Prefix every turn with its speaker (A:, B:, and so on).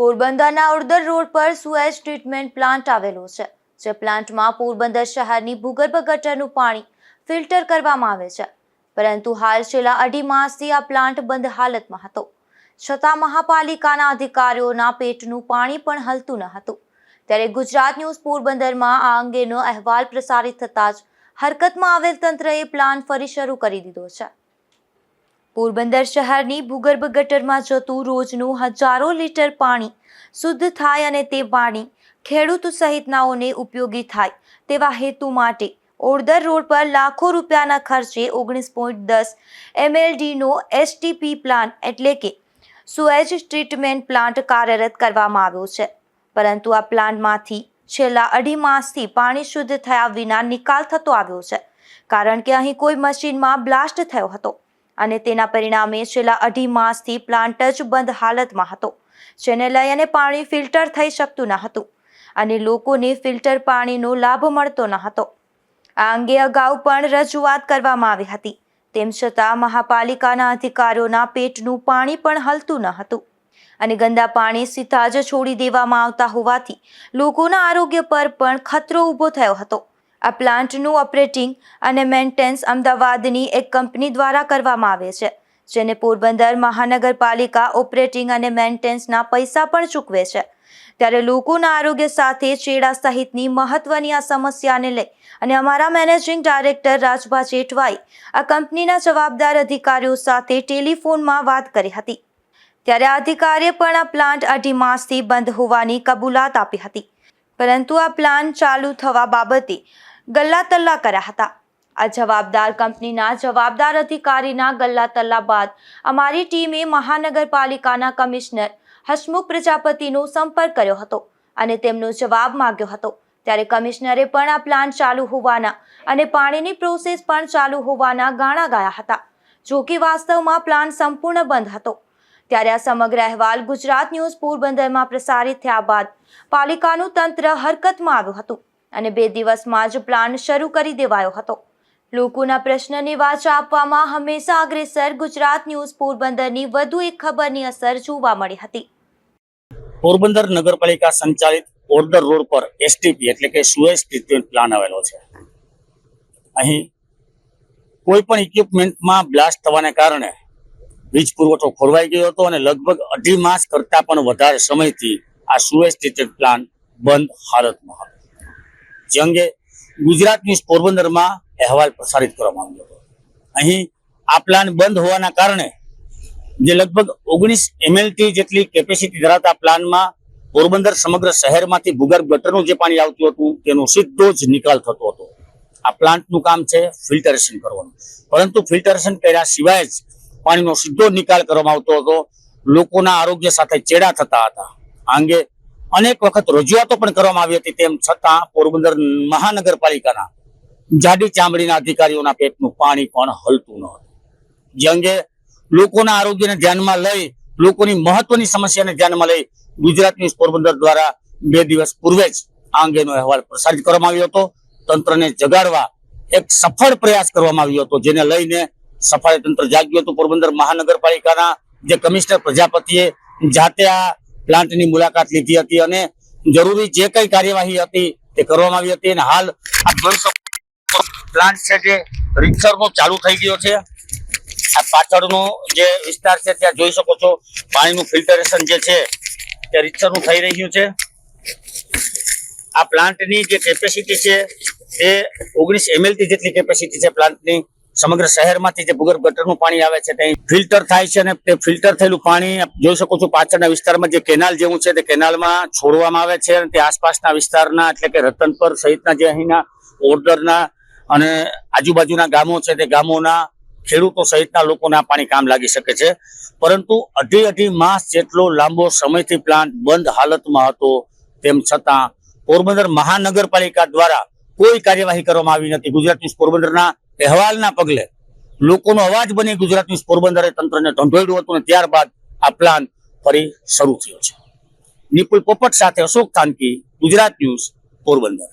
A: પોરબંદરના ઓડદર રોડ પર sewage treatment plant આવેલો છે, જે પ્લાન્ટમાં પોરબંદર શહેરની ભૂગર્ભ ગટરનું પાણી ફિલ્ટર કરવામાં આવે છે, પરંતુ હાલ છેલ્લા 2.5 માસથી આ પ્લાન્ટ બંધ હાલતમાં હતો, છતાં મહાપાલિકાના અધિકારીઓના પેટનું પાણી પણ હલતું ન હતું. ત્યારે ગુજરાત ન્યૂઝ પોરબંદરમાં આ અંગેનો અહેવાલ પ્રસારિત થતાં જ હરકતમાં આવેલ તંત્રએ પ્લાન્ટ ફરી શરૂ કરી દીધો છે. પોરબંદર શહેરની ભૂગર્ભ ગટરમાં જતું રોજનું હજારો લીટર પાણી શુદ્ધ થાય અને તે પાણી ખેડૂત સહિતનાઓને ઉપયોગી થાય તેવા હેતુ માટે ઓડદર રોડ પર લાખો રૂપિયાના ખર્ચે 19.10 MLDનો STP પ્લાન્ટ એટલે કે સુએજ ટ્રીટમેન્ટ પ્લાન્ટ કાર્યરત કરવામાં આવ્યો છે, પરંતુ આ પ્લાન્ટમાંથી છેલ્લા 2.5 માસથી પાણી શુદ્ધ થયા વિના નિકાલ થતો આવ્યો છે, કારણ કે અહીં કોઈ મશીનમાં બ્લાસ્ટ થયો હતો અને તેના પરિણામે છેલ્લા 2.5 માસથી પ્લાન્ટ જ બંધ હાલતમાં હતો, જેને લઈ અને પાણી ફિલ્ટર થઈ શકતું ન હતું અને લોકોને ફિલ્ટર પાણીનો લાભ મળતો ન હતો. આ અંગે અગાઉ પણ રજૂઆત કરવામાં આવી હતી, તેમ છતાં મહાપાલિકાના અધિકારીઓના પેટનું પાણી પણ હલતું ન હતું અને ગંદા પાણી સીધા જ છોડી દેવામાં આવતા હોવાથી લોકોના આરોગ્ય પર પણ ખતરો ઊભો થયો હતો. આ પ્લાન્ટનું ઓપરેટિંગ અને મેન્ટેનન્સ અમદાવાદની એક કંપની દ્વારા કરવામાં આવે છે, જેને પોરબંદર મહાનગરપાલિકા ઓપરેટિંગ અને મેન્ટેનન્સના પૈસા પણ ચૂકવે છે. ત્યારે લોકોના આરોગ્ય સાથે ચેડા સહિતની મહત્વની આ સમસ્યાને લઈ અને અમારા મેનેજિંગ ડાયરેક્ટર રાજભા જેઠવાએ આ કંપનીના જવાબદાર અધિકારીઓ સાથે ટેલિફોનમાં વાત કરી હતી. ત્યારે આ અધિકારીએ પણ આ પ્લાન્ટ 2.5 માસથી બંધ હોવાની કબૂલાત આપી હતી, પરંતુ આ પ્લાન્ટ ચાલુ થવા બાબતે ગલ્લા તલ્લા કર્યા હતા. આ જવાબદાર કંપનીના જવાબદાર અધિકારીના ગલ્લા તલ્લા બાદ અમારી ટીમે મહાનગરપાલિકાના કમિશનર હસમુખ પ્રજાપતિનો સંપર્ક કર્યો હતો અને તેમનો જવાબ માંગ્યો હતો. ત્યારે કમિશનરે પણ આ પ્લાન્ટ ચાલુ હોવાના અને પાણીની પ્રોસેસ પણ ચાલુ હોવાના ગાણા ગાયા હતા, જો કે વાસ્તવમાં પ્લાન્ટ સંપૂર્ણ બંધ હતો. ત્યારે આ સમગ્ર અહેવાલ ગુજરાત ન્યૂઝ પોરબંદરમાં પ્રસારિત થયા બાદ પાલિકાનું તંત્ર હરકતમાં આવ્યું હતું અને 2 દિવસમાં જ પ્લાન્ટ શરૂ કરી દેવાયો હતો. લોકોના પ્રશ્નને વાચા આપવામાં હંમેશા અગ્રેસર ગુજરાત ન્યૂઝ પોરબંદરની વધુ એક ખબરની અસર જોવા મળી હતી.
B: પોરબંદર નગરપાલિકા સંચાલિત ઓડદર રોડ પર STP એટલે કે સુએજ ટ્રીટમેન્ટ પ્લાન્ટ આવેલો છે. અહીં કોઈ પણ ઇક્વિપમેન્ટમાં બ્લાસ્ટ થવાને કારણે વીજ પુરવઠો ખોરવાઈ ગયો હતો અને લગભગ 2.5 માસ કરતા પણ વધારે સમયથી આ સુએજ ટ્રીટમેન્ટ પ્લાન્ટ બંધ હાલતમાં હતો, જે અંગે ગુજરાત ન્યૂઝ પોરબંદરમાં અહેવાલ પ્રસારિત કરવામાં આવ્યો હતો. અહીં આ પ્લાન્ટ બંધ હોવાના કારણે જે લગભગ 19 MLT જેટલી કેપેસિટી ધરાવતા પ્લાન્ટમાં પોરબંદર સમગ્ર શહેરમાંથી ભૂગર્ભ ગટરનું જે પાણી આવતું હતું તેનો સીધો જ નિકાલ થતો હતો. આ પ્લાન્ટનું કામ છે ફિલ્ટરેશન કરવાનું, પરંતુ ફિલ્ટરેશન કર્યા સિવાય જ પાણીનો સીધો નિકાલ કરવામાં આવતો હતો. લોકોના આરોગ્ય સાથે ચેડા થતા હતા. આ અંગે અનેક વખત રજૂઆતો પણ કરવામાં આવી હતી, તેમ છતાં પોરબંદર મહાનગરપાલિકાના જાડી ચામડીના અધિકારીઓના પેટનું પાણી પણ હલતું ન હતું, જે અંગે લોકોના આરોગ્યને ધ્યાનમાં લઈ, લોકોની મહત્વની સમસ્યાને ધ્યાનમાં લઈ ગુજરાત ન્યૂઝ પોરબંદર દ્વારા 2 દિવસ પૂર્વે જ આ અંગેનો અહેવાલ પ્રસારિત કરવામાં આવ્યો હતો. તંત્રને જગાડવા એક સફળ પ્રયાસ કરવામાં આવ્યો હતો, જેને લઈને સફાઈ તંત્ર જાગ્યું હતું. પોરબંદર મહાનગરપાલિકાના જે કમિશનર પ્રજાપતિએ જાતે આ પ્લાન્ટની મુલાકાત લીધી હતી અને જરૂરી જે કઈ કાર્યવાહી હતી તે કરવામાં આવી હતી અને હાલ આ પ્લાન્ટ છે જે રીતસરનો ચાલુ થઈ ગયો છે. આ પાછળનો જે વિસ્તાર છે ત્યાં જોઈ શકો છો, પાણીનું ફિલ્ટરેશન જે છે તે રીતસરનું થઈ રહ્યું છે. આ પ્લાન્ટની જે કેપેસિટી છે એ 19 MLT જેટલી કેપેસિટી છે પ્લાન્ટની. સમગ્ર શહેરમાંથી જે ભૂગર્ભ ગટરનું પાણી આવે છે તે ફિલ્ટર થાય છે અને તે ફિલ્ટર થયેલું પાણી જોઈ શકો છો પાછળના વિસ્તારમાં જે કેનાલ જેવું છે તે કેનાલમાં છોડવામાં આવે છે અને તે આસપાસના વિસ્તારના એટલે કે રતનપર સહિતના જે અહીંના ઓડદરના અને આજુબાજુના ગામો છે તે ગામોના ખેડૂતો સહિતના લોકોને આ પાણી કામ લાગી શકે છે. પરંતુ 2.5 માસ જેટલો લાંબો સમયથી પ્લાન્ટ બંધ હાલતમાં હતો, તેમ છતાં પોરબંદર મહાનગરપાલિકા દ્વારા કોઈ કાર્યવાહી કરવામાં આવી નથી. ગુજરાત ન્યૂઝ પોરબંદરના અહેવાલના પગલે લોકોનો અવાજ બની ગુજરાત ન્યૂઝ પોરબંદરે તંત્રને ઢંઢોળ્યું હતું અને ત્યારબાદ આ પ્લાન ફરી શરૂ થયો છે. નિપુલ પોપટ સાથે અશોક થાનકી, ગુજરાત ન્યૂઝ પોરબંદર.